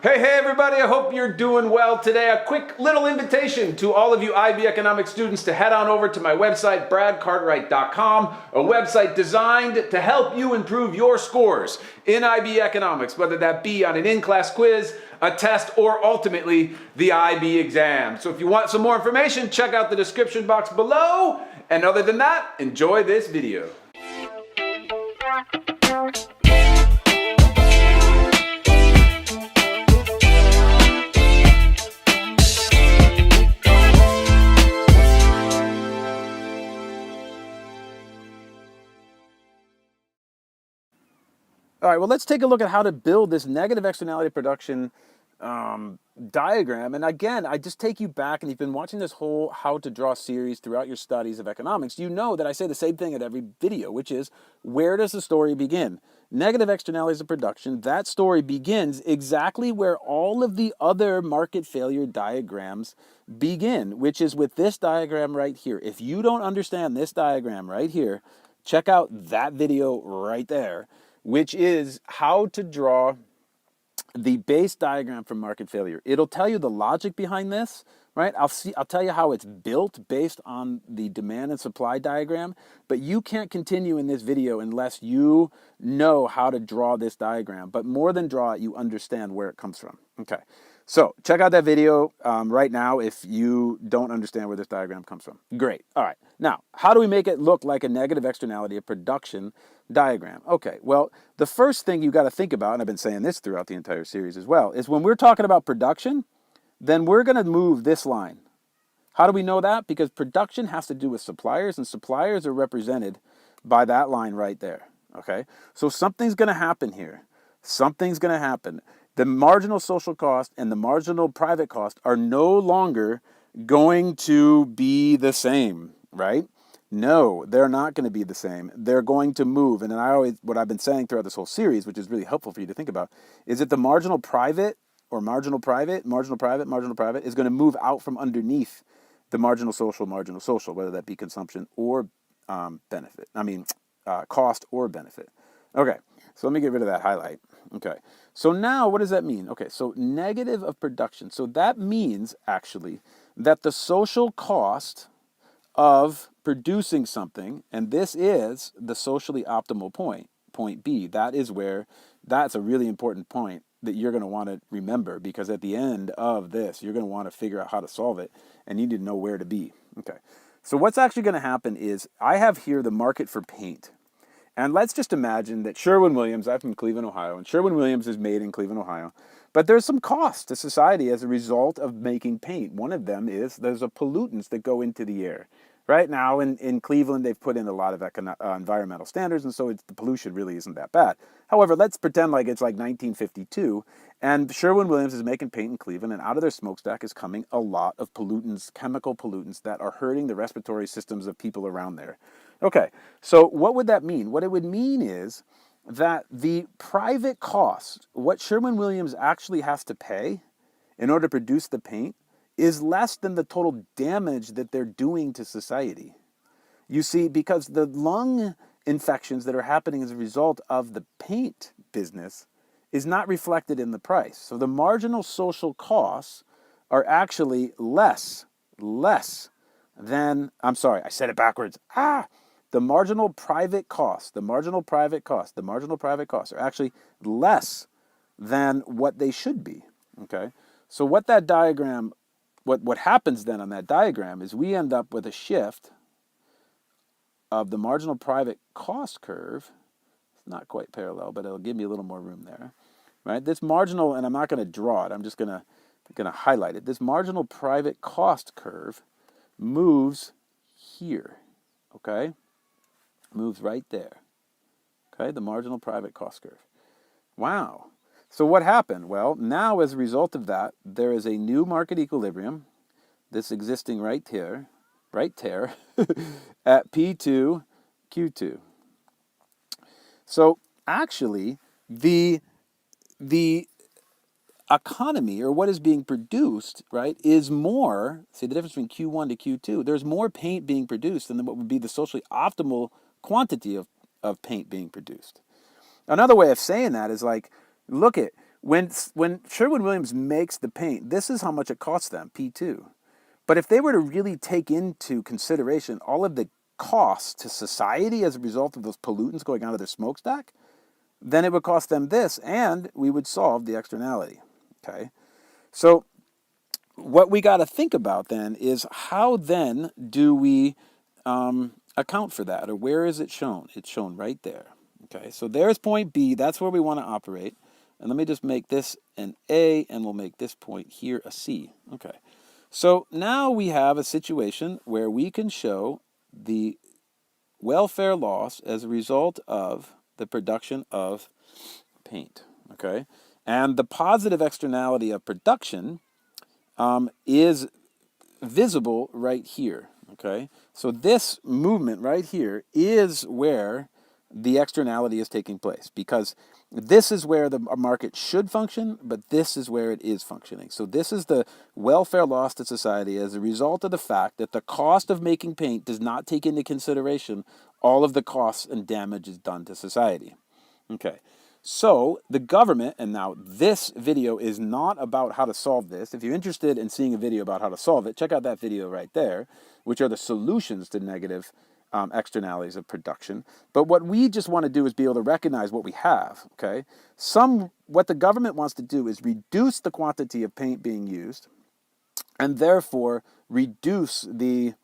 Hey everybody, I hope you're doing well today. A quick little invitation to all of you IB Economics students to head on over to my website, bradcartwright.com, a website designed to help you improve your scores in IB Economics, whether that be on an in-class quiz, a test, or ultimately the IB exam. So if you want some more information, check out the description box below. And other than that, enjoy this video. All right, well, let's take a look at how to build this negative externality production diagram. And again, I just take you back, and you've been watching this whole how to draw series throughout your studies of economics. You know that I say the same thing at every video, which is, where does the story begin? Negative externalities of production, that story begins exactly where all of the other market failure diagrams begin, which is with this diagram right here. If you don't understand this diagram right here, check out that video right there, which is how to draw the base diagram for market failure. It'll tell you the logic behind this, right? I'll tell you how it's built based on the demand and supply diagram, but you can't continue in this video unless you know how to draw this diagram. But more than draw it, you understand where it comes from. Okay, so check out that video right now if you don't understand where this diagram comes from. Great. All right. Now, how do we make it look like a negative externality of production diagram? Okay, well, the first thing you got to think about, and I've been saying this throughout the entire series as well, is when we're talking about production, then we're going to move this line. How do we know that? Because production has to do with suppliers, and suppliers are represented by that line right there. Okay, so something's going to happen here. Something's going to happen. The marginal social cost and the marginal private cost are no longer going to be the same, right? No, they're not going to be the same. They're going to move. And what I've been saying throughout this whole series, which is really helpful for you to think about, is that the marginal private or marginal private is going to move out from underneath the marginal social, whether that be consumption or benefit. Cost or benefit. Okay, so let me get rid of that highlight. Okay, so now what does that mean? Okay, so negative of production. So that means actually that the social cost of producing something, and this is the socially optimal point B. That's a really important point that you're going to want to remember, because at the end of this, you're going to want to figure out how to solve it, and you need to know where to be. Okay, so what's actually going to happen is I have here the market for paint. And let's just imagine that Sherwin-Williams, I'm from Cleveland, Ohio, and Sherwin-Williams is made in Cleveland, Ohio. But there's some cost to society as a result of making paint. One of them is there's pollutants that go into the air. Right now in Cleveland, they've put in a lot of environmental standards, and so the pollution really isn't that bad. However, let's pretend like it's like 1952, and Sherwin-Williams is making paint in Cleveland, and out of their smokestack is coming a lot of pollutants, chemical pollutants, that are hurting the respiratory systems of people around there. Okay, so what would that mean? What it would mean is that the private cost, what Sherwin-Williams actually has to pay in order to produce the paint, is less than the total damage that they're doing to society. You see, because the lung infections that are happening as a result of the paint business is not reflected in the price. So the marginal social costs are actually less than, I'm sorry, I said it backwards. The marginal private costs are actually less than what they should be. Okay, so what that diagram, what happens then on that diagram is we end up with a shift of the marginal private cost curve. It's not quite parallel, but it'll give me a little more room there, right? This marginal, and I'm not going to draw it, I'm just going to highlight it. This marginal private cost curve moves here, okay? Moves right there, okay? The marginal private cost curve. Wow. So what happened? Well, now as a result of that, there is a new market equilibrium that's existing right here, at P2, Q2. So actually, the economy, or what is being produced, right, is more, see the difference between Q1 to Q2, there's more paint being produced than what would be the socially optimal quantity of paint being produced. Another way of saying that is like, look at, When Sherwin-Williams makes the paint, this is how much it costs them, P2. But if they were to really take into consideration all of the costs to society as a result of those pollutants going out of their smokestack, then it would cost them this, and we would solve the externality. Okay, so what we got to think about then is how then do we account for that, or where is it shown? It's shown right there. Okay, so there's point B. That's where we want to operate. And let me just make this an A, and we'll make this point here a C. Okay, so now we have a situation where we can show the welfare loss as a result of the production of paint. Okay, and the positive externality of production is visible right here. Okay, so this movement right here is where the externality is taking place, because this is where the market should function, but this is where it is functioning. So this is the welfare loss to society as a result of the fact that the cost of making paint does not take into consideration all of the costs and damages done to society. Okay, so the government, and now this video is not about how to solve this. If you're interested in seeing a video about how to solve it, check out that video right there, which are the solutions to negative externalities of production. But what we just want to do is be able to recognize what we have. Okay, what the government wants to do is reduce the quantity of paint being used, and therefore reduce the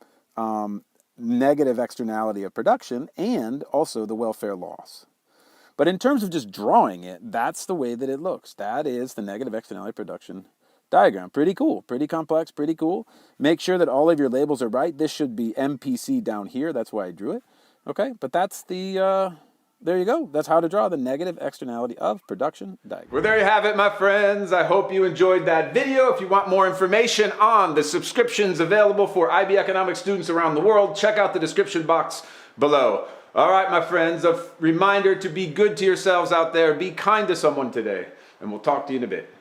negative externality of production and also the welfare loss. But in terms of just drawing it, that's the way that it looks. That is the negative externality production diagram. Pretty cool, pretty complex, pretty cool. Make sure that all of your labels are right. This should be MPC down here. That's why I drew it. Okay, but that's the, there you go. That's how to draw the negative externality of production diagram. Well, there you have it, my friends. I hope you enjoyed that video. If you want more information on the subscriptions available for IB Economics students around the world, check out the description box below. All right, my friends, a reminder to be good to yourselves out there. Be kind to someone today, and we'll talk to you in a bit.